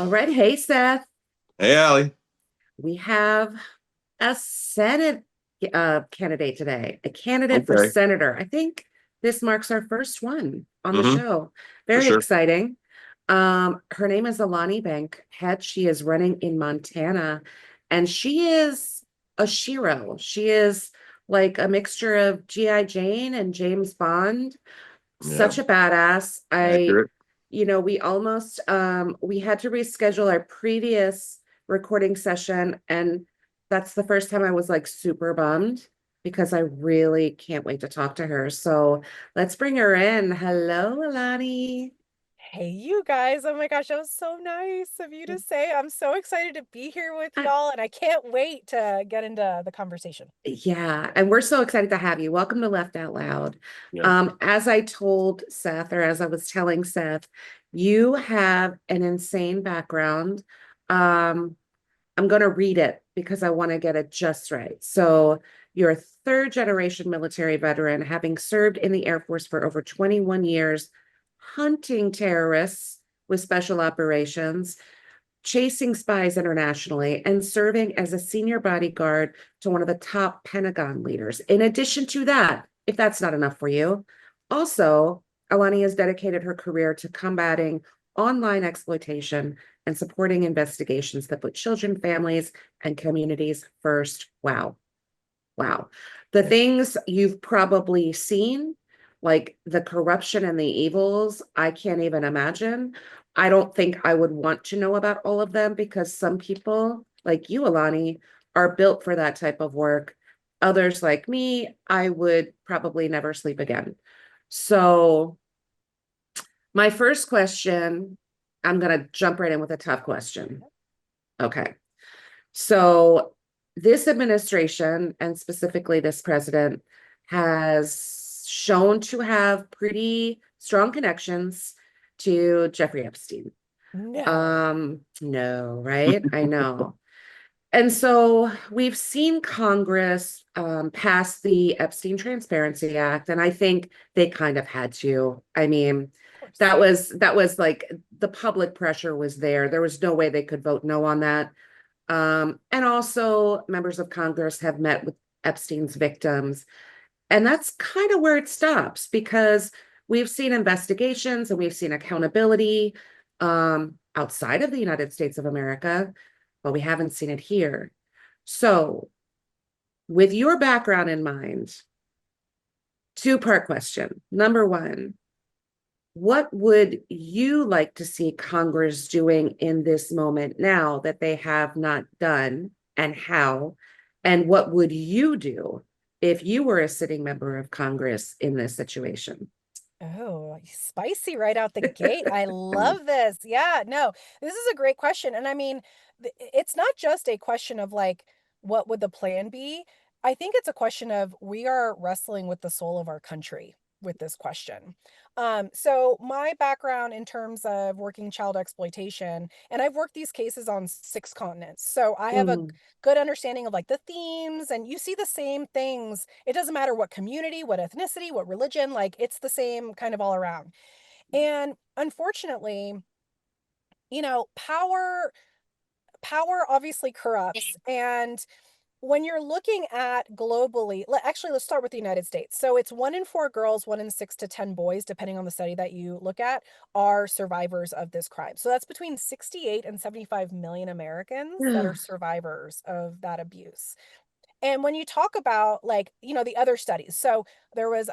All right. Hey, Seth. Hey, Allie. We have a Senate candidate today, a candidate for Okay. senator. I think this marks our first one on the Mm-hmm. show. For Very sure. exciting. Her name is Alani Bankhead. She is running in Montana, and she is a shero. She is like a mixture of G.I. Jane and James Bond. Yeah. Such a badass. Accurate. We had to reschedule our previous recording session, and that's the first time I was like super bummed because I really can't wait to talk to her. So let's bring her in. Hello, Alani. Hey, you guys. Oh my gosh, that was so nice of you to say. I'm so excited to be here with Uh, y'all, and I can't wait to get into the conversation. yeah, and we're so excited to have you. Welcome to Left Out Loud. Yeah. As I told Seth, or as I was telling Seth, you have an insane background. Um, I'm going to read it because I want to get it just right. So, you're a third generation military veteran, having served in the Air Force for over 21 years, hunting terrorists with special operations, chasing spies internationally, and serving as a senior bodyguard to one of the top Pentagon leaders. In addition to that, if that's not enough for you, also, Alani has dedicated her career to combating online exploitation and supporting investigations that put children, families, and communities first. Wow. Wow. The things you've probably seen, like the corruption and the evils, I can't even imagine. I don't think I would want to know about all of them because some people, like you, Alani, are built for that type of work. Others, like me, I would probably never sleep again. So, my first question, I'm going to jump right in with a tough question. Okay. So, this administration, and specifically this president, has shown to have pretty strong connections to Jeffrey Epstein. No. No, right? I know. And so we've seen Congress pass the Epstein Transparency Act, and I think they kind of had to. I mean, Of course. that was like the public pressure was there. There was no way they could vote no on that. And also, members of Congress have met with Epstein's victims. And that's kind of where it stops because we've seen investigations and we've seen accountability outside of the United States of America, but we haven't seen it here. So, with your background in mind, two-part question. Number one, what would you like to see Congress doing in this moment now that they have not done, and how? And what would you do if you were a sitting member of Congress in this situation? Oh, spicy right out the gate. I love this. Yeah, no, this is a great question. And I mean, it's not just a question of like, what would the plan be? I think it's a question of we are wrestling with the soul of our country with this question. So my background in terms of working child exploitation, and I've worked these cases on 6 continents. So I have a Mm, good understanding of like the themes, and you see the same things. It doesn't matter what community, what ethnicity, what religion, like it's the same kind of all around. And unfortunately, power obviously corrupts. And when you're looking at globally, actually, let's start with the United States. So it's 1 in 4 girls, 1 in 6 to 10 boys, depending on the study that you look at, are survivors of this crime. So that's between 68 and 75 million Americans that are survivors of that abuse. And when you talk about like, the other studies, so there was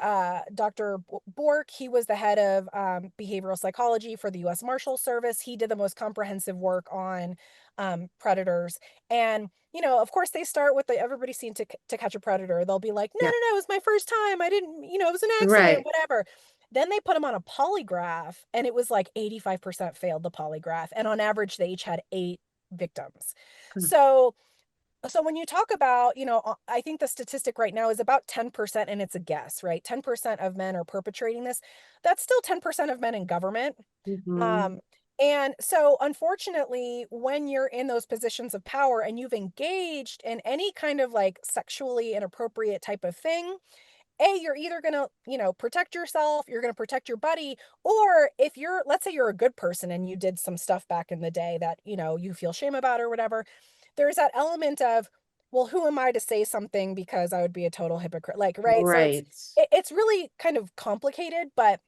Dr. Bork, he was the head of behavioral psychology for the US Marshal Service. He did the most comprehensive work on predators. And, of course, they start with the everybody's seen to catch a predator. They'll be like, no, yeah, no, no, it was my first time. I didn't, it was an accident, right. whatever. Then they put him on a polygraph, and it was like 85% failed the polygraph. And on average, they each had 8 victims. So when you talk about, I think the statistic right now is about 10%, and it's a guess, right? 10% of men are perpetrating this. That's still 10% of men in government. Mhm. Um, and so unfortunately, when you're in those positions of power and you've engaged in any kind of like sexually inappropriate type of thing, you're either going to, protect yourself, you're going to protect your buddy, or if you're, let's say you're a good person and you did some stuff back in the day that, you feel shame about or whatever, there's that element of, well, who am I to say something because I would be a total hypocrite? Like, right. So Right. it's really kind of complicated, but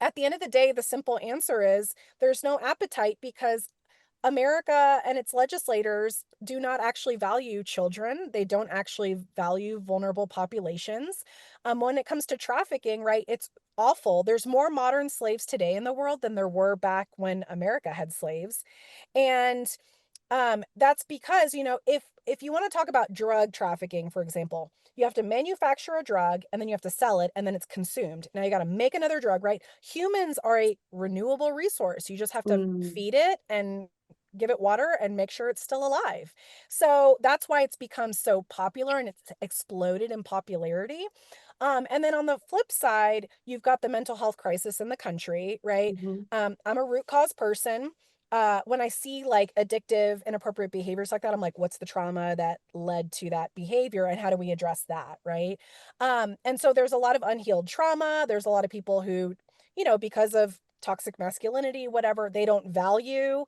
at the end of the day, the simple answer is there's no appetite because America and its legislators do not actually value children. They don't actually value vulnerable populations. When it comes to trafficking, right, it's awful. There's more modern slaves today in the world than there were back when America had slaves. And that's because, if you want to talk about drug trafficking, for example, you have to manufacture a drug and then you have to sell it and then it's consumed. Now you got to make another drug, right? Humans are a renewable resource. You just have to Mm, feed it and give it water and make sure it's still alive. So that's why it's become so popular and it's exploded in popularity. And then on the flip side, you've got the mental health crisis in the country, right? mhm. I'm a root cause person. When I see like addictive, inappropriate behaviors like that, I'm like, what's the trauma that led to that behavior and how do we address that? Right. And so there's a lot of unhealed trauma. There's a lot of people who, because of toxic masculinity, whatever, they don't value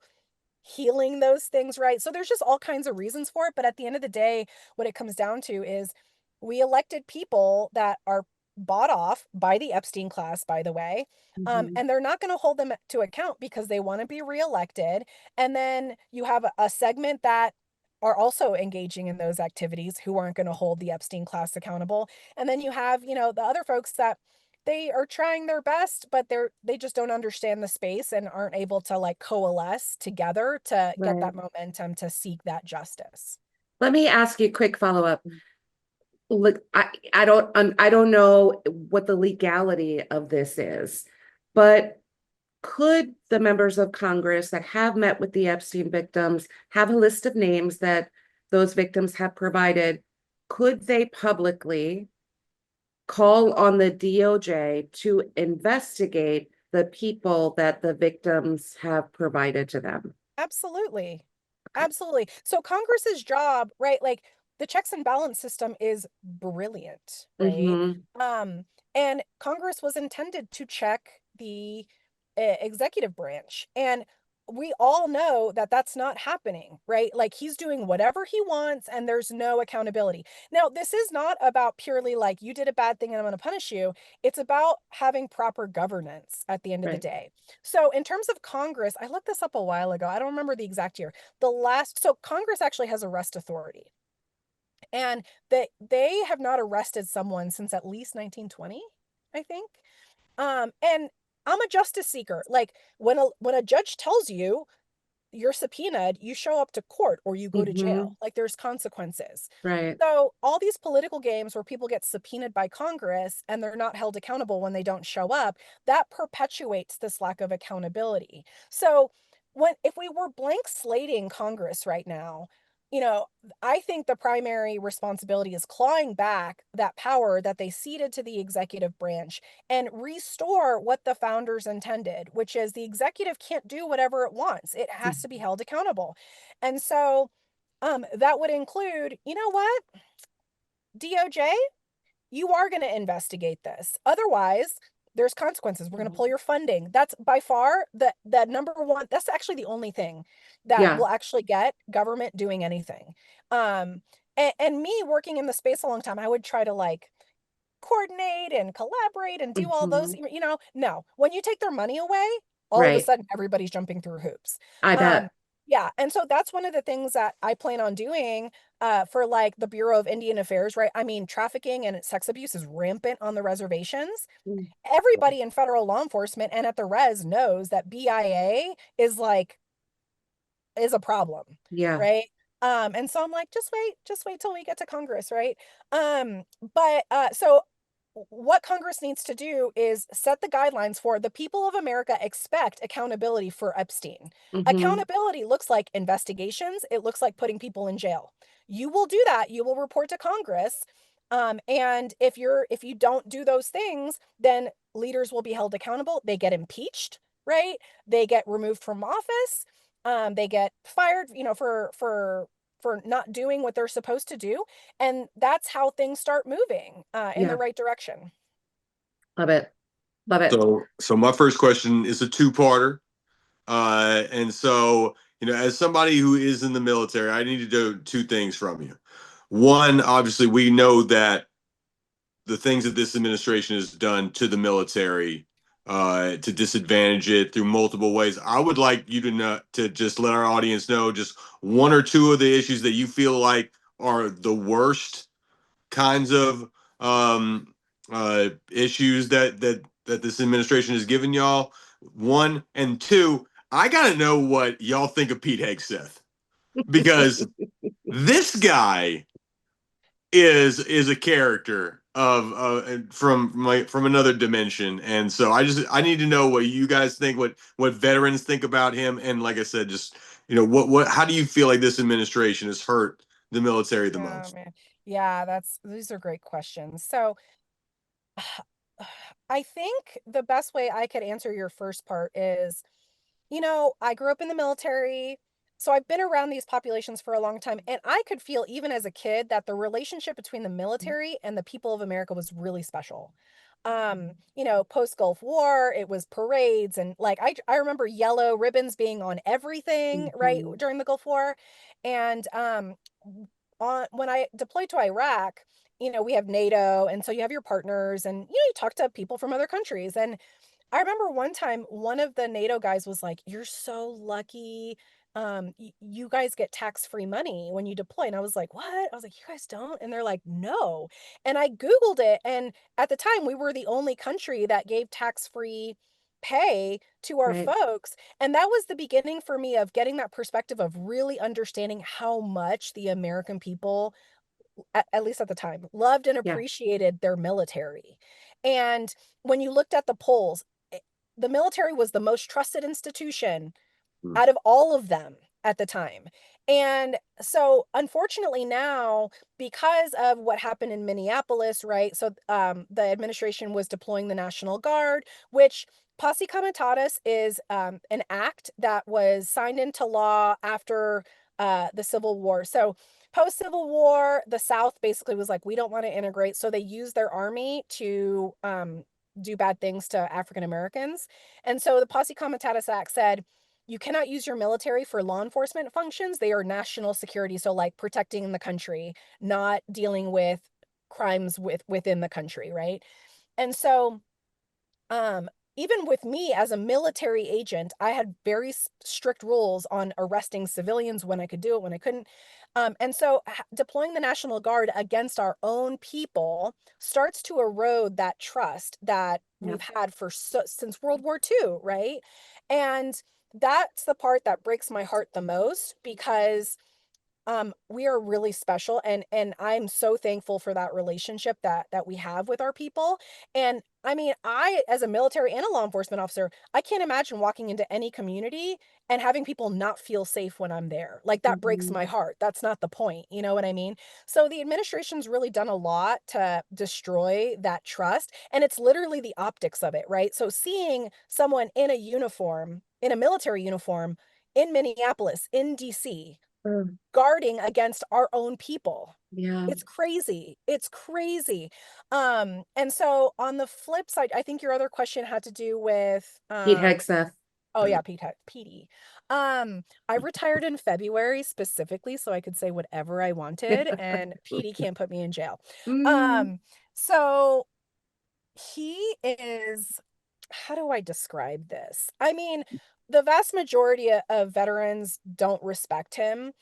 healing those things, right? So there's just all kinds of reasons for it. But at the end of the day, what it comes down to is we elected people that are bought off by the Epstein class, by the way. Mhm. And they're not going to hold them to account because they want to be reelected. And then you have a segment that are also engaging in those activities who aren't going to hold the Epstein class accountable. And then you have, the other folks that they are trying their best, but they just don't understand the space and aren't able to like coalesce together to get Right. that momentum to seek that justice. Let me ask you a quick follow-up. Look, I don't know what the legality of this is, but could the members of Congress that have met with the Epstein victims have a list of names that those victims have provided? Could they publicly call on the DOJ to investigate the people that the victims have provided to them? Absolutely. Okay. Absolutely. So Congress's job, right? Like the checks and balance system is brilliant, right? Mm-hmm. Um, and Congress was intended to check the executive branch. And we all know that that's not happening, right? Like he's doing whatever he wants and there's no accountability. Now, this is not about purely like you did a bad thing and I'm going to punish you. It's about having proper governance at the end of the Right. day. So, in terms of Congress, I looked this up a while ago. I don't remember the exact year. So Congress actually has arrest authority. And they have not arrested someone since at least 1920, I think. And I'm a justice seeker. Like when a judge tells you you're subpoenaed, you show up to court or you go to Mm-hmm. jail. Like there's consequences. Right. So all these political games where people get subpoenaed by Congress and they're not held accountable when they don't show up, that perpetuates this lack of accountability. So if we were blank slating Congress right now, you know, I think the primary responsibility is clawing back that power that they ceded to the executive branch and restore what the founders intended, which is the executive can't do whatever it wants. It has to be held accountable. And so that would include, you know what, DOJ, you are going to investigate this. Otherwise, there's consequences. We're going to pull your funding. That's by far the number one. That's actually the only thing that Yeah. will actually get government doing anything. And me working in the space a long time, I would try to like coordinate and collaborate and do all those, Mm-hmm. no. When you take their money away, all of a Right. sudden everybody's jumping through hoops. I Um, bet. yeah, and so that's one of the things that I plan on doing for like the Bureau of Indian Affairs, right? I mean, trafficking and sex abuse is rampant on the reservations. Mm. Everybody in federal law enforcement and at the res knows that BIA is a problem, Yeah. right? And so I'm like, just wait till we get to Congress, right? But what Congress needs to do is set the guidelines for the people of America expect accountability for Epstein. Mm-hmm. Accountability looks like investigations. It looks like putting people in jail. You will do that. You will report to Congress. And if you don't do those things, then leaders will be held accountable. They get impeached, right? They get removed from office. They get fired, for for not doing what they're supposed to do. And that's how things start moving in the Yeah. right direction. Love it. Love it. So my first question is a two-parter. And so, as somebody who is in the military, I need to do two things from you. One, obviously, we know that the things that this administration has done to the military to disadvantage it through multiple ways. I would like you to just let our audience know just one or two of the issues that you feel like are the worst kinds of issues that this administration has given y'all. One and two, I gotta know what y'all think of Pete Hegseth, because this guy is a character of from another dimension, and so I need to know what you guys think, what veterans think about him, and like I said, just what how do you feel like this administration has hurt the military the Oh most? man. Yeah, these are great questions. So I think the best way I could answer your first part is, I grew up in the military, so I've been around these populations for a long time, and I could feel even as a kid that the relationship between the military and the people of America was really special. Post Gulf War, it was parades and like I remember yellow ribbons being on everything, right, Mhm. during the Gulf War. And on when I deployed to Iraq, we have NATO, and so you have your partners, and you talk to people from other countries. And I remember one time one of the NATO guys was like, "You're so lucky. You guys get tax-free money when you deploy." And I was like, "What?" I was like, "You guys don't?" And they're like, "No." And I Googled it, and at the time we were the only country that gave tax-free pay to our Right. folks. And that was the beginning for me of getting that perspective of really understanding how much the American people, at least at the time, loved and Yeah. appreciated their military. And when you looked at the polls, the military was the most trusted institution Hmm. out of all of them at the time. And so unfortunately now, because of what happened in Minneapolis, right? So the administration was deploying the National Guard, which Posse Comitatus is an act that was signed into law after the Civil War. So post Civil War, the South basically was like, we don't want to integrate. So they used their army to do bad things to African Americans. And so the Posse Comitatus Act said, you cannot use your military for law enforcement functions. They are national security. So like protecting the country, not dealing with crimes within the country, right? And so um even with me as a military agent, I had very strict rules on arresting civilians, when I could do it, when I couldn't. And so deploying the National Guard against our own people starts to erode that trust that Yeah. we've had since World War II, right? And that's the part that breaks my heart the most, because we are really special, and I'm so thankful for that relationship that we have with our people. And I mean, I, as a military and a law enforcement officer, I can't imagine walking into any community and having people not feel safe when I'm there. Like, that breaks my Mhm. heart. That's not the point, you know what I mean? So the administration's really done a lot to destroy that trust, and it's literally the optics of it, right? So seeing someone in a uniform, in a military uniform, in Minneapolis, in DC, Mm. guarding against our own people. Yeah. It's crazy. It's crazy. And so on the flip side, I think your other question had to do with Pete Hegseth. oh yeah, Petey. I retired in February specifically so I could say whatever I wanted, and Petey can't put me in jail. Mm. So he is, how do I describe this? I mean, the vast majority of veterans don't respect him.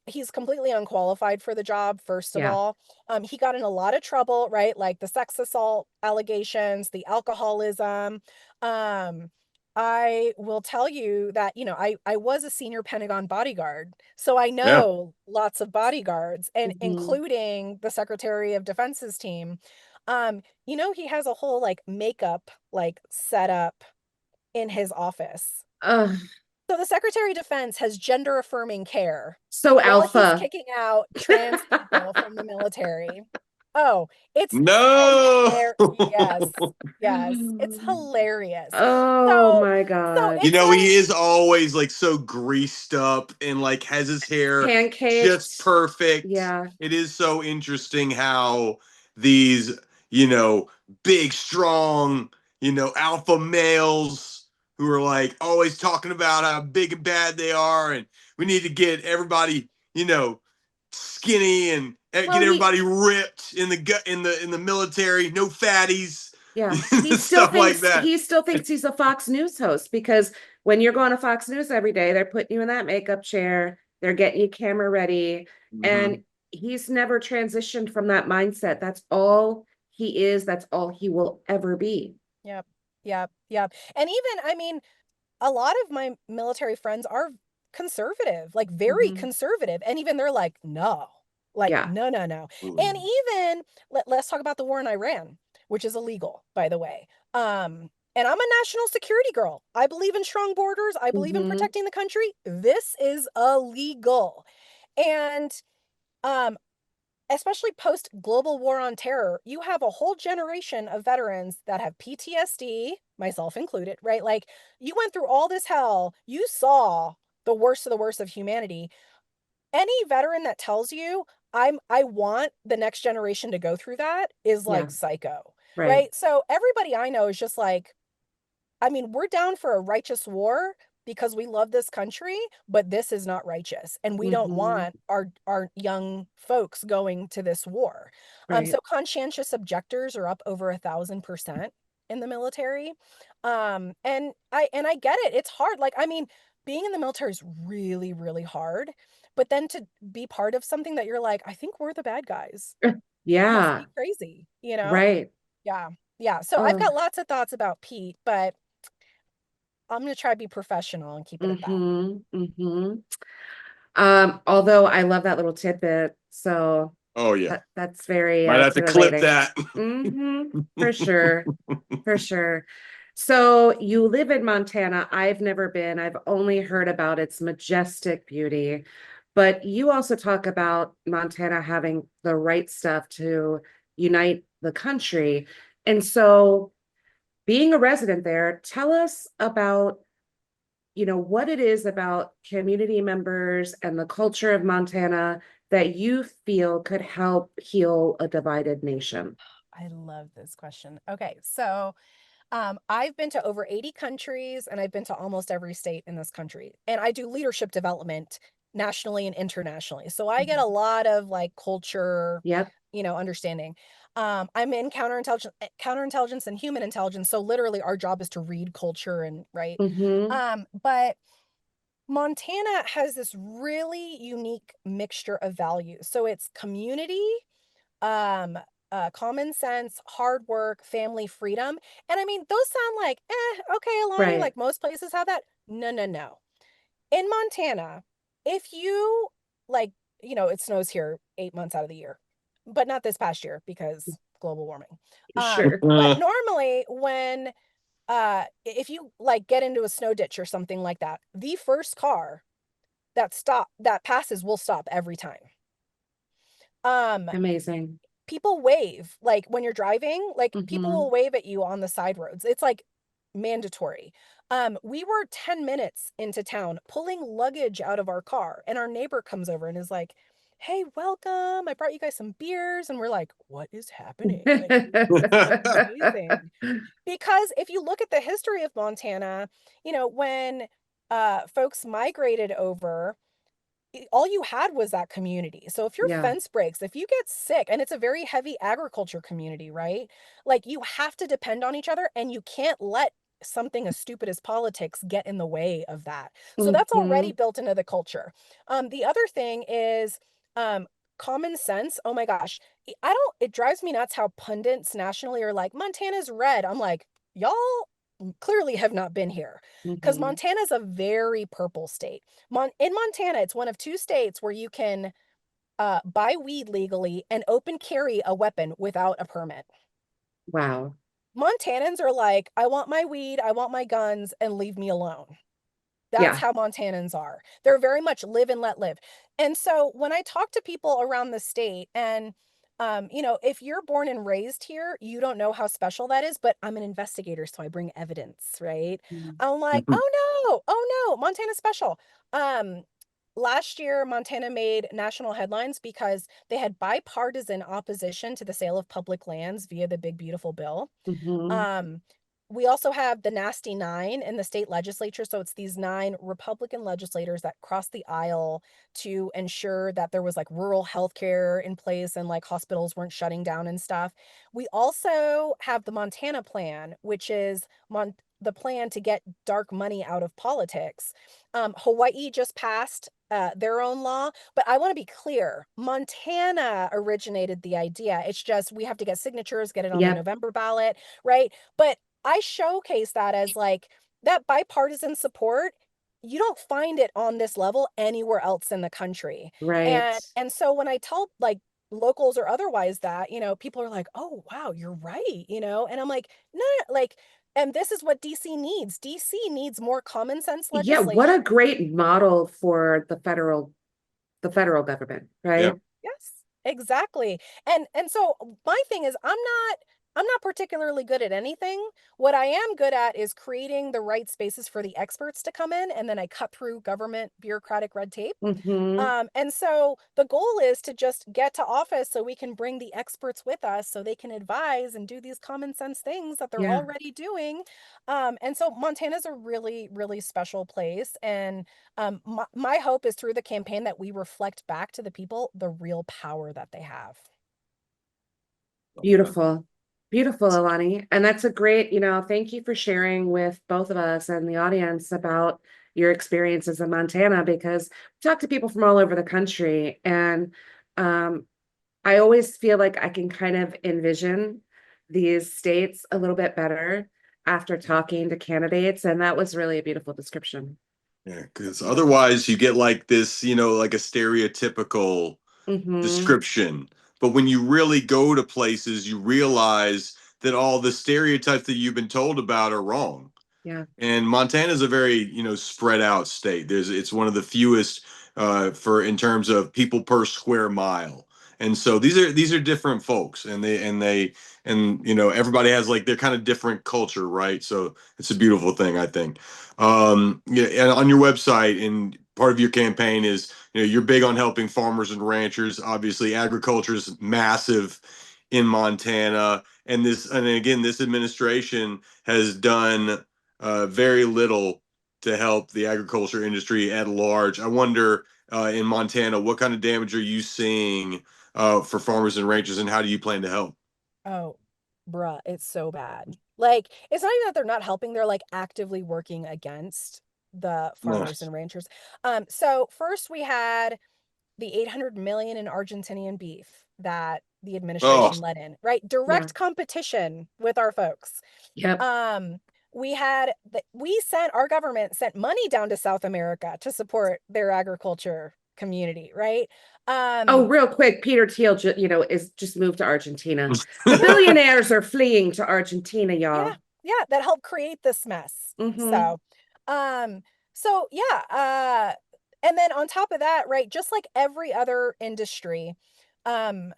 He's completely unqualified for the job, first of Yeah. all. He got in a lot of trouble, right? Like the sex assault allegations, the alcoholism. Um, I will tell you that, I was a senior Pentagon bodyguard, so I Yeah. know lots of bodyguards, and Mhm. including the Secretary of Defense's team. He has a whole like makeup like set up in his office. Ugh. So the Secretary of Defense has gender affirming care So while he's alpha. kicking out trans people from the military. Oh, it's No. yes, yes, it's hilarious. Oh So, my so God. You it's know, he like, is always like so greased up and like has his hair just Pancaked. perfect. Yeah. It is so interesting how these, big, strong, alpha males who are like always talking about how big and bad they are, and we need to get everybody, skinny and Well, get everybody ripped in the gut in the military, no fatties, yeah, stuff like that. he still thinks he's a Fox News host because when you're going to Fox News every day, they're putting you in that makeup chair, they're getting you camera ready, Mhm. and he's never transitioned from that mindset. That's all he is, that's all he will ever be. yep, yep, yep. And even, I mean, a lot of my military friends are conservative, like very Mhm. conservative. And even they're like, no, like, Yeah. no, no, no. And Mm. even let's talk about the war in Iran, which is illegal, by the way. And I'm a national security girl. I believe in strong borders. I believe in Mhm. protecting the country. This is illegal. And um, especially post global war on terror, you have a whole generation of veterans that have PTSD, myself included, right? Like you went through all this hell, you saw the worst of humanity. Any veteran that tells you I want the next generation to go through that is Yeah. like psycho, Right. right? So everybody I know is just like, I mean, we're down for a righteous war because we love this country, but this is not righteous, and we don't Mhm. want our young folks going to this war. Right. So conscientious objectors are up over 1,000% in the military, and I get it. It's hard. Like, I mean, being in the military is really, really hard, but then to be part of something that you're like, I think we're the bad guys, must Yeah. be crazy, you know? Right. Yeah, yeah. So I've Oh. got lots of thoughts about Pete, but I'm gonna try to be professional and keep it at that. Mhm. Mhm. Although I love that little tidbit, so Oh yeah. that's very Might have to clip titillating. that. For sure. For sure. So you live in Montana. I've never been. I've only heard about its majestic beauty. But you also talk about Montana having the right stuff to unite the country. And so being a resident there, tell us about, what it is about community members and the culture of Montana that you feel could help heal a divided nation. I love this question. Okay, so I've been to over 80 countries and I've been to almost every state in this country. And I do leadership development nationally and internationally. So I get a Mhm. lot of like culture, Yep. understanding. I'm in counterintelligence and human intelligence. So literally our job is to read culture and right. Mm-hmm. But Montana has this really unique mixture of values. So it's community, um, common sense, hard work, family freedom. And I mean, those sound like, okay, Alani, Right. like most places have that. No, no, no. In Montana, if you like, it snows here 8 months out of the year, but not this past year because global warming. Sure. But normally when if you like get into a snow ditch or something like that, the first car that passes will stop every time. Um, Amazing. People wave like when you're driving, like people Mm-hmm. will wave at you on the side roads. It's like mandatory. We were 10 minutes into town pulling luggage out of our car, and our neighbor comes over and is like, "Hey, welcome. I brought you guys some beers." And we're like, "What is happening?" Like, this is amazing. Because if you look at the history of Montana, when folks migrated over, all you had was that community. So if your Yeah. fence breaks, if you get sick, and it's a very heavy agriculture community, right? Like you have to depend on each other and you can't let something as stupid as politics get in the way of that. So that's Mm-hmm. already built into the culture. The other thing is common sense. Oh my gosh. It drives me nuts how pundits nationally are like, Montana's red. I'm like, y'all clearly have not been here because Mm-hmm. Montana's a very purple state. In Montana, it's one of two states where you can buy weed legally and open carry a weapon without a permit. Wow. Montanans are like, I want my weed, I want my guns, and leave me alone. That's Yeah. how Montanans are. They're very much live and let live. And so when I talk to people around the state, and If you're born and raised here, you don't know how special that is, but I'm an investigator, so I bring evidence, right? Mm. I'm like, Mhm. oh no, Montana's special. Um, Last year, Montana made national headlines because they had bipartisan opposition to the sale of public lands via the Big Beautiful Bill. Mhm. Um, we also have the Nasty Nine in the state legislature. So it's these 9 Republican legislators that crossed the aisle to ensure that there was like rural healthcare in place and like hospitals weren't shutting down and stuff. We also have the Montana plan, which is the plan to get dark money out of politics. Hawaii just passed their own law, but I want to be clear. Montana originated the idea. It's just we have to get signatures, get it on the Yep. November ballot, right? But I showcase that as like that bipartisan support. You don't find it on this level anywhere else in the country. Right. And so when I tell like locals or otherwise that, people are like, "Oh, wow, you're right," and I'm like, "No, like and this is what DC needs. DC needs more common sense Yeah, what legislation." a great model for the federal government, Yeah. right? Yes, exactly. And so my thing is I'm not particularly good at anything. What I am good at is creating the right spaces for the experts to come in, and then I cut through government bureaucratic red tape. Hmm. And so the goal is to just get to office so we can bring the experts with us so they can advise and do these common sense things that they're Yeah. already doing. And so Montana's a really, really special place. And my hope is through the campaign that we reflect back to the people the real power that they have. Beautiful. Beautiful, Alani. And that's a great, thank you for sharing with both of us and the audience about your experiences in Montana because we talk to people from all over the country. And I always feel like I can kind of envision these states a little bit better after talking to candidates. And that was really a beautiful description. Yeah, because Beautiful. otherwise you get like this, like a stereotypical Hmm. description. But when you really go to places, you realize that all the stereotypes that you've been told about are wrong. Yeah. And Montana is a very, spread out state. It's one of the fewest for in terms of people per square mile. And so these are different folks, and everybody has like their kind of different culture, right? So it's a beautiful thing, I think. Yeah, and on your website, and part of your campaign is, you're big on helping farmers and ranchers. Obviously, agriculture is massive in Montana, and again, this administration has done very little to help the agriculture industry at large. I wonder, in Montana, what kind of damage are you seeing for farmers and ranchers, and how do you plan to help? Oh, bruh, it's so bad. Like, it's not even that they're not helping, they're like actively working against the farmers Nice. and ranchers. So first we had the 800 million in Argentinian beef that the Oh, administration let in, right? Yeah. Direct competition with our folks. Yep. Um, we sent our government sent money down to South America to support their agriculture community, right? Oh, Um, real quick, Peter Thiel, is just moved to Argentina. The billionaires are fleeing to Argentina, yeah, y'all. yeah, that helped create this mess. Hmm. So and then on top of that, right, just like every other industry, um,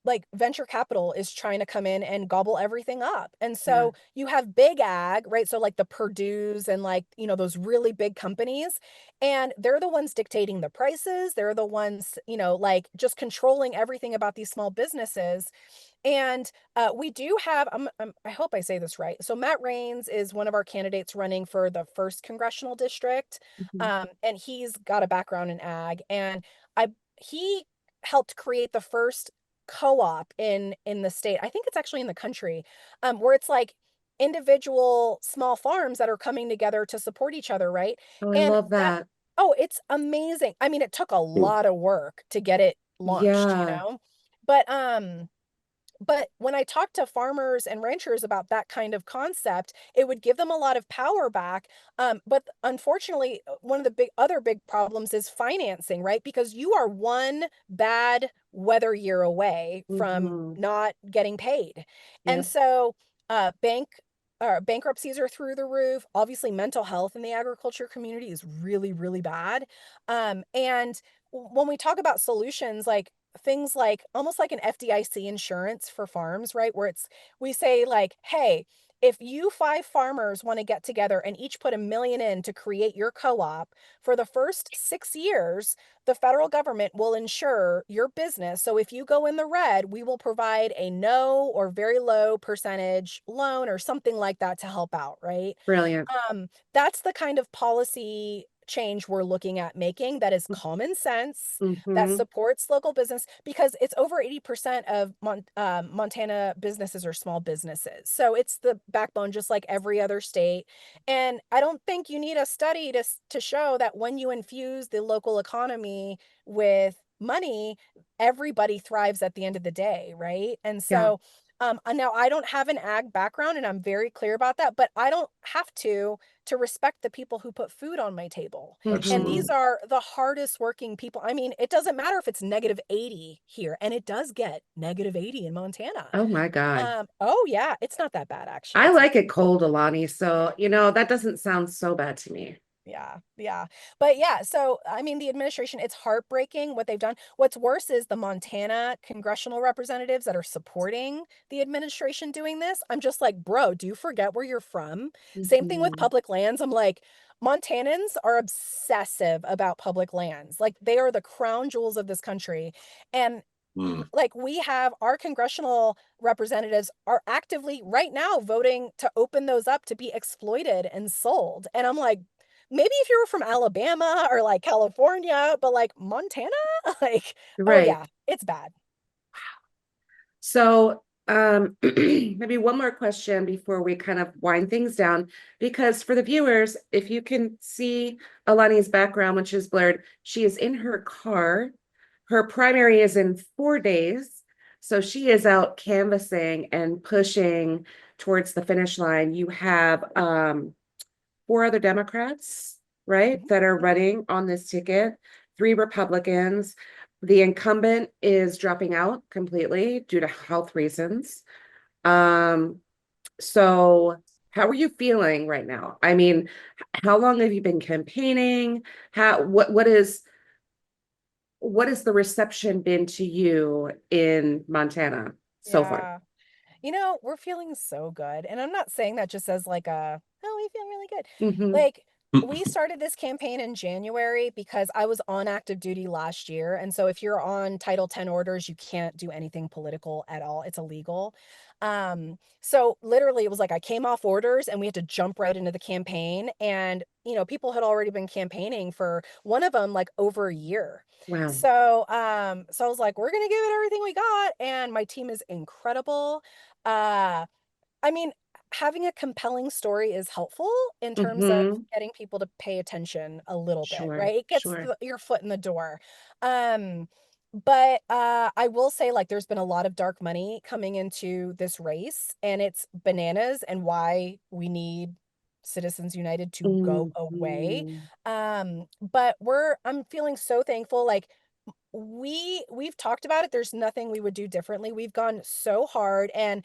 like venture capital is trying to come in and gobble everything up. And Yeah. so you have big ag, right? So like the Purdue's and like, those really big companies, and they're the ones dictating the prices. They're the ones, like just controlling everything about these small businesses. And we do have, I hope I say this right. So Matt Raines is one of our candidates running for the first congressional district. Mhm. And he's got a background in ag. And he helped create the first co-op in the state. I think it's actually in the country, where it's like individual small farms that are coming together to support each other, right? Oh, I And love that, that. oh, it's amazing. I mean, it took a cool. lot of work to get it launched, Yeah. But but when I talked to farmers and ranchers about that kind of concept, it would give them a lot of power back. But unfortunately, one of the other big problems is financing, right? Because you are one bad weather year away from Hmm. not getting paid. And Yep. so bankruptcies are through the roof. Obviously, mental health in the agriculture community is really, really bad. And when we talk about solutions, like things like almost like an FDIC insurance for farms, right? Where we say like, hey, if you 5 farmers want to get together and each put 1 million in to create your co-op, for the first 6 years, the federal government will insure your business. So if you go in the red, we will provide a no or very low percentage loan or something like that to help out, right? Brilliant. That's the kind of policy change we're looking at making that is common sense, that Mm-hmm. supports local business, because it's over 80% of Montana businesses are small businesses. So it's the backbone, just like every other state. And I don't think you need a study to show that when you infuse the local economy with money, everybody thrives at the end of the day, right? And Yeah. so now I don't have an ag background and I'm very clear about that, but I don't have to respect the people who put food on my table. And Mm-hmm. these are the hardest working people. I mean, it doesn't matter if it's -80 here, and it does get -80 in Montana. Oh my God. Oh yeah, it's not that bad actually. I It's not. like it cold, Alani. So, that doesn't sound so bad to me. Yeah, yeah. But yeah, so I mean, the administration, it's heartbreaking what they've done. What's worse is the Montana congressional representatives that are supporting the administration doing this. I'm just like, bro, do you forget where you're from? Same thing with Mhm. public lands. I'm like, Montanans are obsessive about public lands. Like they are the crown jewels of this country. And Mm. like we have our congressional representatives are actively right now voting to open those up to be exploited and sold. And I'm like, maybe if you were from Alabama or like California, but like Montana, like, oh Right. yeah, it's bad. So, maybe one more question before we kind of wind things down, because for the viewers, if you can see Alani's background, which is blurred, she is in her car. Her primary is in 4 days. So she is out canvassing and pushing towards the finish line. You have 4 other Democrats, right, Mhm. that are running on this ticket, 3 Republicans. The incumbent is dropping out completely due to health reasons. Um, so how are you feeling right now? I mean, how long have you been campaigning? What is the reception been to you in Montana so far? Yeah. We're feeling so good. And I'm not saying that just as like oh, we feel really good. Mm-hmm. Like, we started this campaign in January because I was on active duty last year. And so if you're on Title 10 orders, you can't do anything political at all. It's illegal. So literally it was like I came off orders and we had to jump right into the campaign. And, people had already been campaigning for one of them like over a year. Wow. So I was like, we're gonna give it everything we got. And my team is incredible. Uh, I mean, having a compelling story is helpful in terms of Mm-hmm. getting people to pay attention a little bit, Sure, right? It gets sure. your foot in the door. Um, but I will say, like, there's been a lot of dark money coming into this race, and it's bananas and why we need Citizens United to go away. Mm-hmm. But I'm feeling so thankful. Like, we've talked about it. There's nothing we would do differently. We've gone so hard, and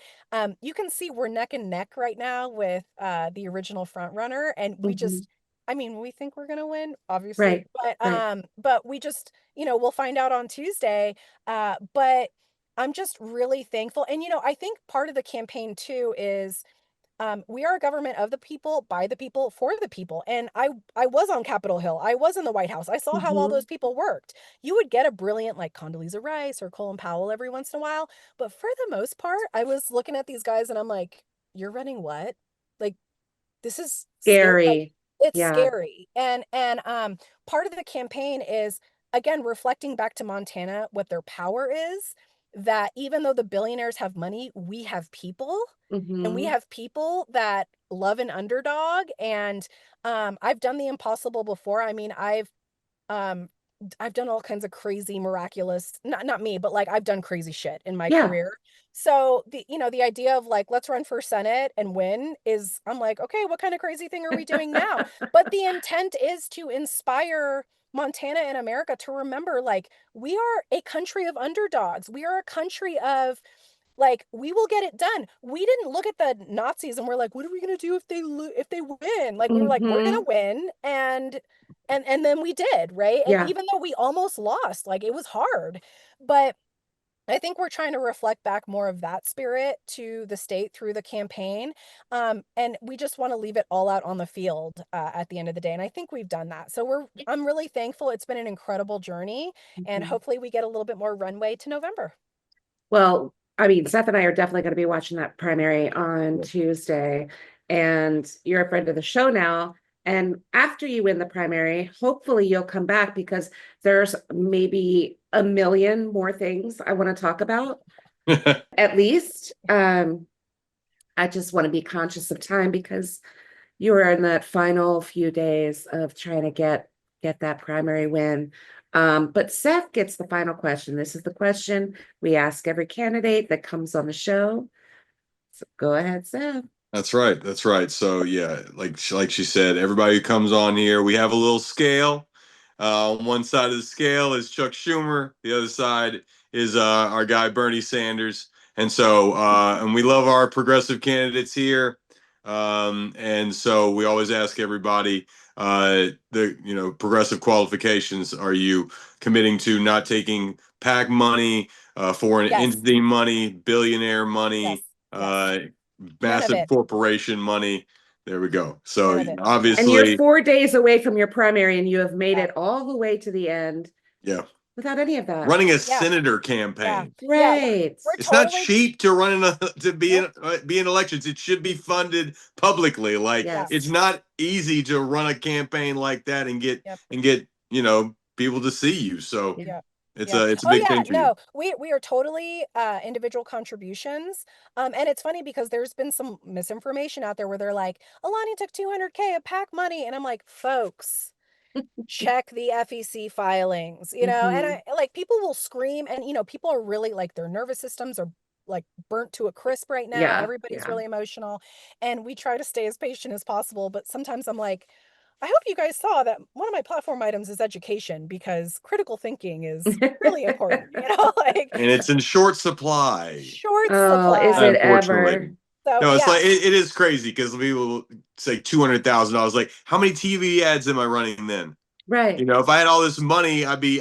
you can see we're neck and neck right now with the original front runner, and Mm-hmm. I mean, we think we're gonna win, obviously, Right, right. but we just, we'll find out on Tuesday. But I'm just really thankful. And I think part of the campaign too is we are a government of the people, by the people, for the people. And I was on Capitol Hill. I was in the White House. I saw how all Mm-hmm. those people worked. You would get a brilliant like Condoleezza Rice or Colin Powell every once in a while, but for the most part, I was looking at these guys and I'm like, you're running what? Like, this is scary. Like, Scary. it's Yeah. scary. And part of the campaign is again reflecting back to Montana what their power is, that even though the billionaires have money, we have people, and we Mm-hmm. have people that love an underdog. And I've done the impossible before. I mean, um I've done all kinds of crazy miraculous, not me, but like I've done crazy shit in my Yeah. career. So the idea of like let's run for Senate and win is, I'm like, okay, what kind of crazy thing are we doing now? But the intent is to inspire Montana and America to remember, like, we are a country of underdogs. We are a country of Like, we will get it done. We didn't look at the Nazis and we're like, what are we gonna do if they win? Like, we were like, we're gonna Hmm. win, and then we did, right? And Yeah. even though we almost lost, like, it was hard, but I think we're trying to reflect back more of that spirit to the state through the campaign. And we just want to leave it all out on the field at the end of the day. And I think we've done that. So I'm really thankful. It's been an incredible journey. And Mhm. hopefully we get a little bit more runway to November. Well, I mean, Seth and I are definitely going to be watching that primary on Tuesday, and you're a friend of the show now. And after you win the primary, hopefully you'll come back because there's maybe a million more things I want to talk about, at least. I just want to be conscious of time because you are in that final few days of trying to get that primary win. But Seth gets the final question. This is the question we ask every candidate that comes on the show. So go ahead, Seth. That's right. That's right. So yeah, like she said, everybody who comes on here, we have a little scale. On one side of the scale is Chuck Schumer. The other side is our guy Bernie Sanders. And so and we love our progressive candidates here. And so we always ask everybody the progressive qualifications. Are you committing to not taking PAC money, foreign Yes. entity money, billionaire Yes. money? Yes. None of Massive it. corporation money. There we go. None So of it. Yeah. And you're obviously, 4 days away from your primary, and you have made Yeah. it all the way to the end yeah, without any of that. running a Yeah. senator Yeah. campaign. Yeah. Right. We're It's not totally, cheap to run in a, to nope. be in elections. It should be funded publicly. Like Yeah. it's Yes. not easy to run a campaign like that Yep. and get people to see you. So Yeah. Yeah. it's Yeah. a Oh big yeah, thing for you. no. We are totally individual contributions. And it's funny because there's been some misinformation out there where they're like, Alani took 200K of PAC money, and I'm like, folks, check the FEC filings, and Hmm. I like, people will scream, and people are really like, their nervous systems are like burnt to a crisp right now. Yeah. Everybody's Yeah. really emotional, and we try to stay as patient as possible, but sometimes I'm like, I hope you guys saw that one of my platform items is education, because critical thinking is really important, like, And it's in short supply. short Oh, is supply. it Unfortunately. ever? So No, it's yeah. like it is crazy because people say $200,000. Like, how many TV ads am I running then? Right. If I had all this money, I'd be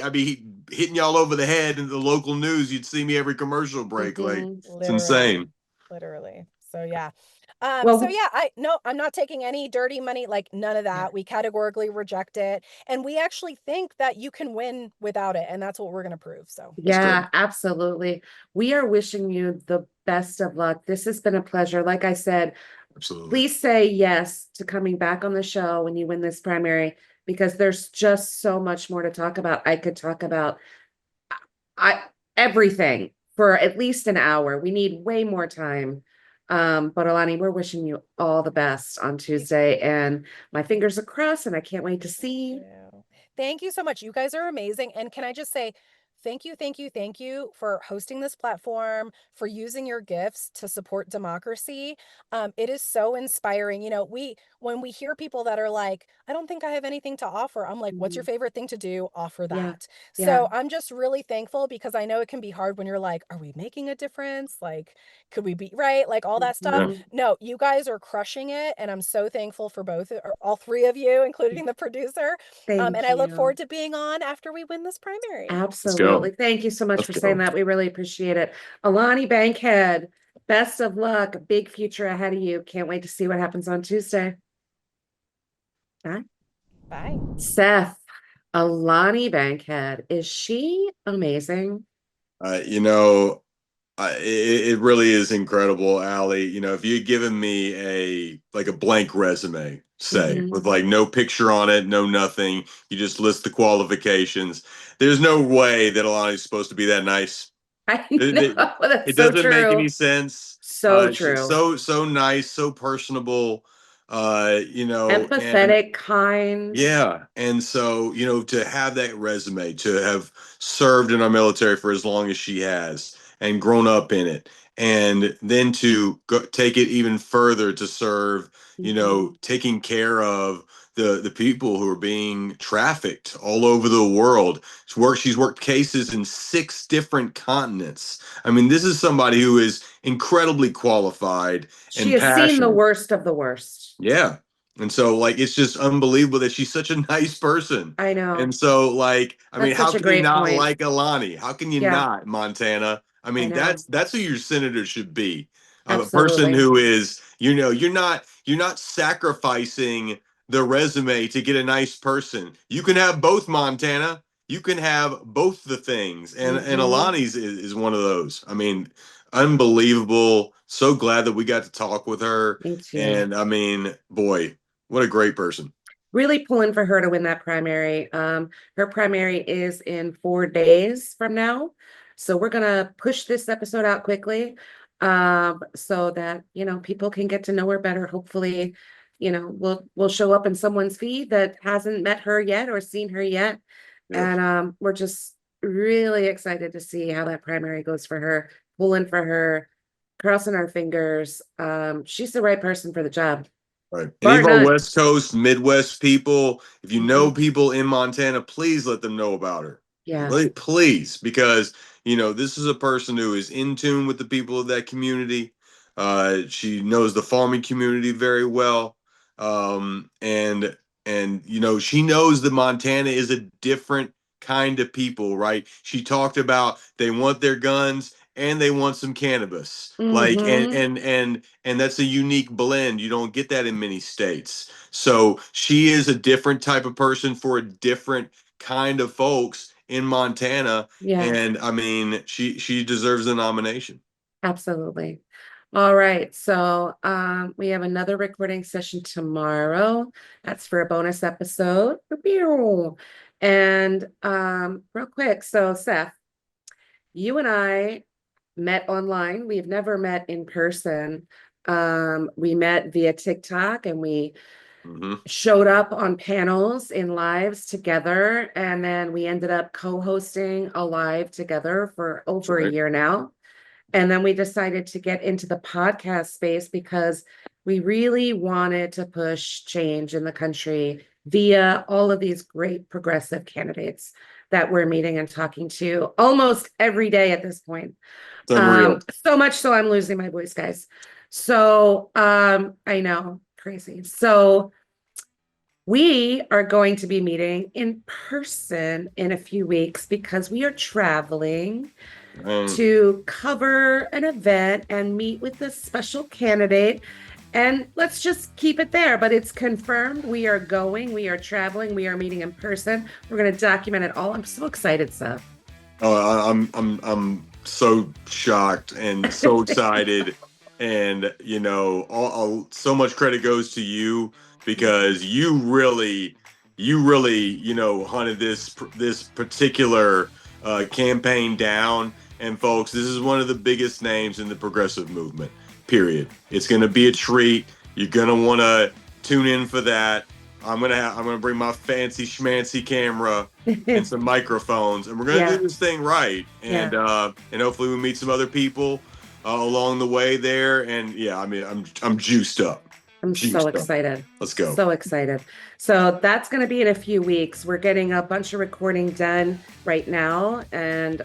hitting y'all over the head in the local news. You'd see me every commercial break. Like, Hmm. it's Literally, insane. literally. So yeah. So Well, yeah, no, I'm not taking any dirty money, like, none of yeah. that. We categorically reject it. And we actually think that you can win without it. And that's what we're gonna prove. So That's great. Yeah, absolutely. We are wishing you the best of luck. This has been a pleasure. Like I said, Absolutely. please say yes to coming back on the show when you win this primary because there's just so much more to talk about. I could talk about I everything for at least an hour. We need way more time. But Alani, we're wishing you all the best on Tuesday, and my fingers are crossed, and I can't wait to thank see. you. Thank you so much. You guys are amazing. And can I just say, thank you, thank you, thank you for hosting this platform, for using your gifts to support democracy. It is so inspiring. When we hear people that are like, I don't think I have anything to offer, I'm like, what's your Mhm. favorite thing to do? Offer Yeah, that. yeah. So I'm just really thankful, because I know it can be hard when you're like, are we making a difference? Like, could we be right? Like, all that stuff. Yeah. Mhm. No, you guys are crushing it. And I'm so thankful for both, or all three of you, including the producer. And Thank I look you. forward to being on after we win this primary. Let's go. Absolutely. Thank you so much Let's for saying go. that. We really appreciate it. Alani Bankhead, best of luck. Big future ahead of you. Can't wait to see what happens on Tuesday. Bye. Bye. Seth, Alani Bankhead, is she amazing? Uh, you know, it really is incredible, Allie. If you'd given me a blank resume, say, Mhm. with like no picture on it, no nothing, you just list the qualifications. There's no way that Alani's supposed to be that nice. I It, know. it, That's it so doesn't make any true. sense. So She's true. so nice, so personable. And Empathetic, kind. yeah. And so, to have that resume, to have served in our military for as long as she has and grown up in it, and then to take it even further to serve, Mhm. taking care of the people who are being trafficked all over the world. She's worked cases in 6 different continents. I mean, this is somebody who is incredibly qualified She and has seen the passionate. worst of the worst. Yeah. And so like it's just unbelievable that she's such a nice person. I know. And so like I mean, That's how such a can you great not point. like Alani? How can you Yeah, not, Montana? I I mean, know. that's who your senator should be. A person Absolutely. who is, you're not sacrificing the resume to get a nice person. You can have both, Montana. You can have both the things. And Hmm. Alani's is one of those. I mean, unbelievable. So glad that we got to talk with her. Me too. And I mean, boy, what a great person. Really pulling for her to win that primary. Her primary is in 4 days from now. So we're gonna push this episode out quickly, so that, people can get to know her better. Hopefully, we'll show up in someone's feed that hasn't met her yet or seen her yet. Yeah, And we're just really excited to see how that primary goes for her, pulling for her, crossing our fingers. She's the right person for the job, right. Any bar of our none. West Coast, Midwest people, if you know Mhm. people in Montana, please let them know about her. Yeah. Please, because this is a person who is in tune with the people of that community. She knows the farming community very well. And she knows that Montana is a different kind of people, right? She talked about they want their guns and they want some cannabis. Like and Hmm. and and and that's a unique blend. You don't get that in many states. So she is a different type of person for a different kind of folks in Montana. Yeah, And I mean, she deserves the nomination. absolutely. All right. So we have another recording session tomorrow. That's for a bonus episode. Pew. And real quick, so Seth, you and I met online. We've never met in person. We met via TikTok and we Hmm. showed up on panels in lives together. And then we ended up co-hosting a live together for That's over a right. year now. And then we decided to get into the podcast space because we really wanted to push change in the country via all of these great progressive candidates that we're meeting and talking to almost every day at this point. It's unreal. So much so I'm losing my voice, guys. So I know, crazy. So we are going to be meeting in person in a few weeks because we are traveling Um, to cover an event and meet with a special candidate. And let's just keep it there. But it's confirmed. We are going, we are traveling, we are meeting in person. We're going to document it all. I'm so excited, Seth. Oh, I'm so shocked and so excited, and so much credit goes to you because you really hunted this particular campaign down. And folks, this is one of the biggest names in the progressive movement. Period. It's going to be a treat. You're going to want to tune in for that. I'm gonna bring my fancy schmancy camera and some microphones, and we're gonna do Yeah, this thing right. And yeah. and hopefully we meet some other people along the way there. And yeah, I mean, I'm juiced up, I'm so juiced up. excited. Let's go. So excited. So that's going to be in a few weeks. We're getting a bunch of recording done right now. And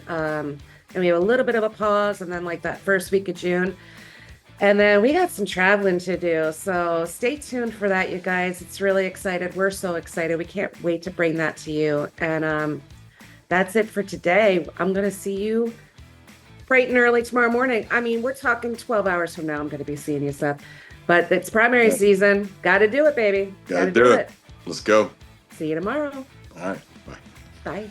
we have a little bit of a pause and then like that first week of June. And then we got some traveling to do. So stay tuned for that, you guys. It's really excited. We're so excited. We can't wait to bring that to you. And that's it for today. I'm going to see you bright and early tomorrow morning. I mean, we're talking 12 hours from now. I'm going to be seeing you, Seth. But it's primary Yeah, season. Got to do it, baby. Got gotta to do do it. it. Let's go. See you tomorrow. All right. Bye. Bye.